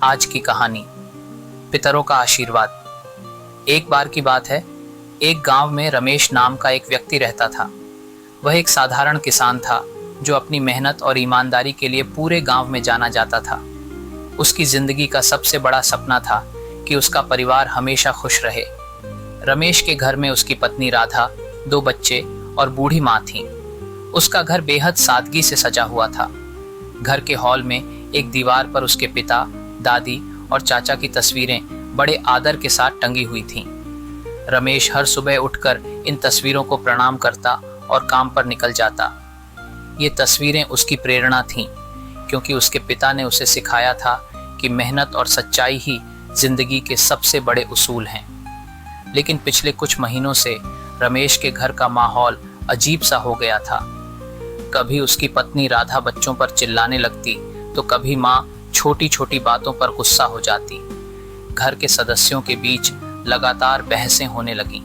आज की कहानी, पितरों का आशीर्वाद। एक बार की बात है, एक गांव में रमेश नाम का एक व्यक्ति रहता था। वह एक साधारण किसान था जो अपनी मेहनत और ईमानदारी के लिए पूरे गांव में जाना जाता था। उसकी जिंदगी का सबसे बड़ा सपना था कि उसका परिवार हमेशा खुश रहे। रमेश के घर में उसकी पत्नी राधा, 2 बच्चे और बूढ़ी माँ थी। उसका घर बेहद सादगी से सजा हुआ था। घर के हॉल में एक दीवार पर उसके पिता, दादी और चाचा की तस्वीरें बड़े आदर के साथ टंगी हुई थीं। रमेश हर सुबह उठकर इन तस्वीरों को प्रणाम करता और काम पर निकल जाता। ये तस्वीरें उसकी प्रेरणा थीं, क्योंकि उसके पिता ने उसे सिखाया था कि मेहनत और सच्चाई ही जिंदगी के सबसे बड़े उसूल हैं। लेकिन पिछले कुछ महीनों से रमेश के घर का माहौल अजीब सा हो गया था। कभी उसकी पत्नी राधा बच्चों पर चिल्लाने लगती, तो कभी माँ छोटी छोटी बातों पर गुस्सा हो जाती। घर के सदस्यों के बीच लगातार बहसें होने लगीं।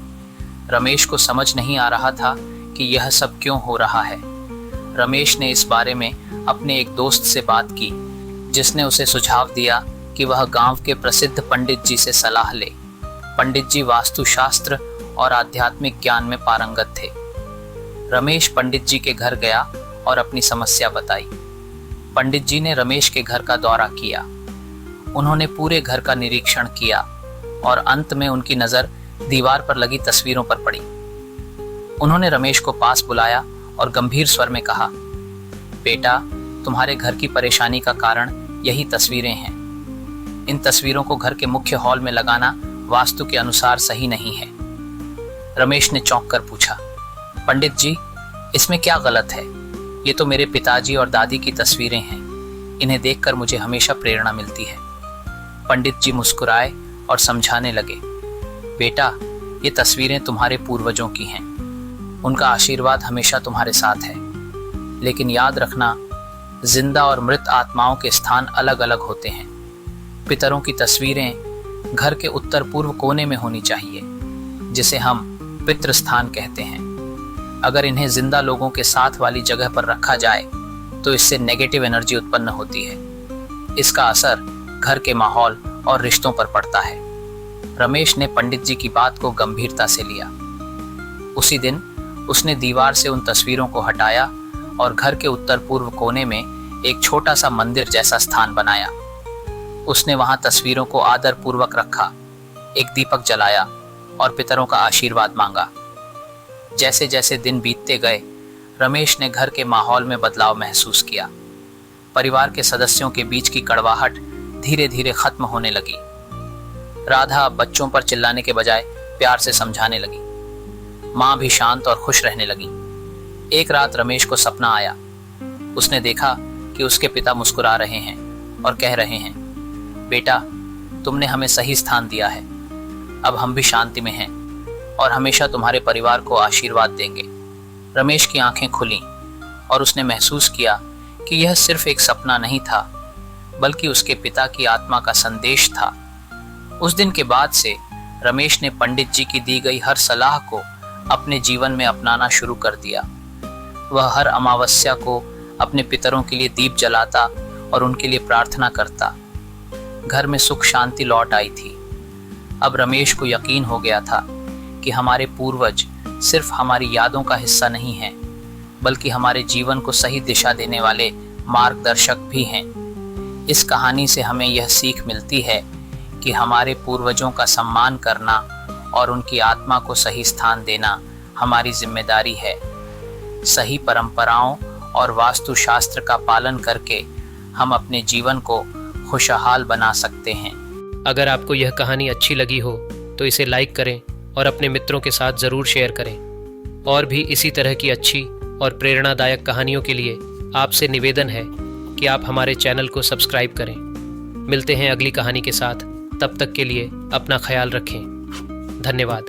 रमेश को समझ नहीं आ रहा था कि यह सब क्यों हो रहा है। रमेश ने इस बारे में अपने एक दोस्त से बात की, जिसने उसे सुझाव दिया कि वह गांव के प्रसिद्ध पंडित जी से सलाह ले। पंडित जी वास्तुशास्त्र और आध्यात्मिक ज्ञान में पारंगत थे। रमेश पंडित जी के घर गया और अपनी समस्या बताई। पंडित जी ने रमेश के घर का दौरा किया। उन्होंने पूरे घर का निरीक्षण किया और अंत में उनकी नजर दीवार पर लगी तस्वीरों पर पड़ी। उन्होंने रमेश को पास बुलाया और गंभीर स्वर में कहा, बेटा, तुम्हारे घर की परेशानी का कारण यही तस्वीरें हैं। इन तस्वीरों को घर के मुख्य हॉल में लगाना वास्तु के अनुसार सही नहीं है। रमेश ने चौंक कर पूछा, पंडित जी, इसमें क्या गलत है? ये तो मेरे पिताजी और दादी की तस्वीरें हैं। इन्हें देखकर मुझे हमेशा प्रेरणा मिलती है। पंडित जी मुस्कुराए और समझाने लगे, बेटा, ये तस्वीरें तुम्हारे पूर्वजों की हैं। उनका आशीर्वाद हमेशा तुम्हारे साथ है। लेकिन याद रखना, जिंदा और मृत आत्माओं के स्थान अलग अलग होते हैं। पितरों की तस्वीरें घर के उत्तर पूर्व कोने में होनी चाहिए, जिसे हम पितृस्थान कहते हैं। अगर इन्हें जिंदा लोगों के साथ वाली जगह पर रखा जाए तो इससे नेगेटिव एनर्जी उत्पन्न होती है। इसका असर घर के माहौल और रिश्तों पर पड़ता है। रमेश ने पंडित जी की बात को गंभीरता से लिया। उसी दिन उसने दीवार से उन तस्वीरों को हटाया और घर के उत्तर पूर्व कोने में एक छोटा सा मंदिर जैसा स्थान बनाया। उसने वहां तस्वीरों को आदर पूर्वक रखा, एक दीपक जलाया और पितरों का आशीर्वाद मांगा। जैसे जैसे दिन बीतते गए, रमेश ने घर के माहौल में बदलाव महसूस किया। परिवार के सदस्यों के बीच की कड़वाहट धीरे धीरे खत्म होने लगी। राधा बच्चों पर चिल्लाने के बजाय प्यार से समझाने लगी। माँ भी शांत और खुश रहने लगी। एक रात रमेश को सपना आया। उसने देखा कि उसके पिता मुस्कुरा रहे हैं और कह रहे हैं, बेटा, तुमने हमें सही स्थान दिया है। अब हम भी शांति में हैं और हमेशा तुम्हारे परिवार को आशीर्वाद देंगे। रमेश की आंखें खुलीं और उसने महसूस किया कि यह सिर्फ एक सपना नहीं था, बल्कि उसके पिता की आत्मा का संदेश था। उस दिन के बाद से रमेश ने पंडित जी की दी गई हर सलाह को अपने जीवन में अपनाना शुरू कर दिया। वह हर अमावस्या को अपने पितरों के लिए दीप जलाता और उनके लिए प्रार्थना करता। घर में सुख शांति लौट आई थी। अब रमेश को यकीन हो गया था कि हमारे पूर्वज सिर्फ हमारी यादों का हिस्सा नहीं हैं, बल्कि हमारे जीवन को सही दिशा देने वाले मार्गदर्शक भी हैं। इस कहानी से हमें यह सीख मिलती है कि हमारे पूर्वजों का सम्मान करना और उनकी आत्मा को सही स्थान देना हमारी जिम्मेदारी है। सही परंपराओं और वास्तुशास्त्र का पालन करके हम अपने जीवन को खुशहाल बना सकते हैं। अगर आपको यह कहानी अच्छी लगी हो तो इसे लाइक करें और अपने मित्रों के साथ ज़रूर शेयर करें। और भी इसी तरह की अच्छी और प्रेरणादायक कहानियों के लिए आपसे निवेदन है कि आप हमारे चैनल को सब्सक्राइब करें। मिलते हैं अगली कहानी के साथ। तब तक के लिए अपना ख्याल रखें। धन्यवाद।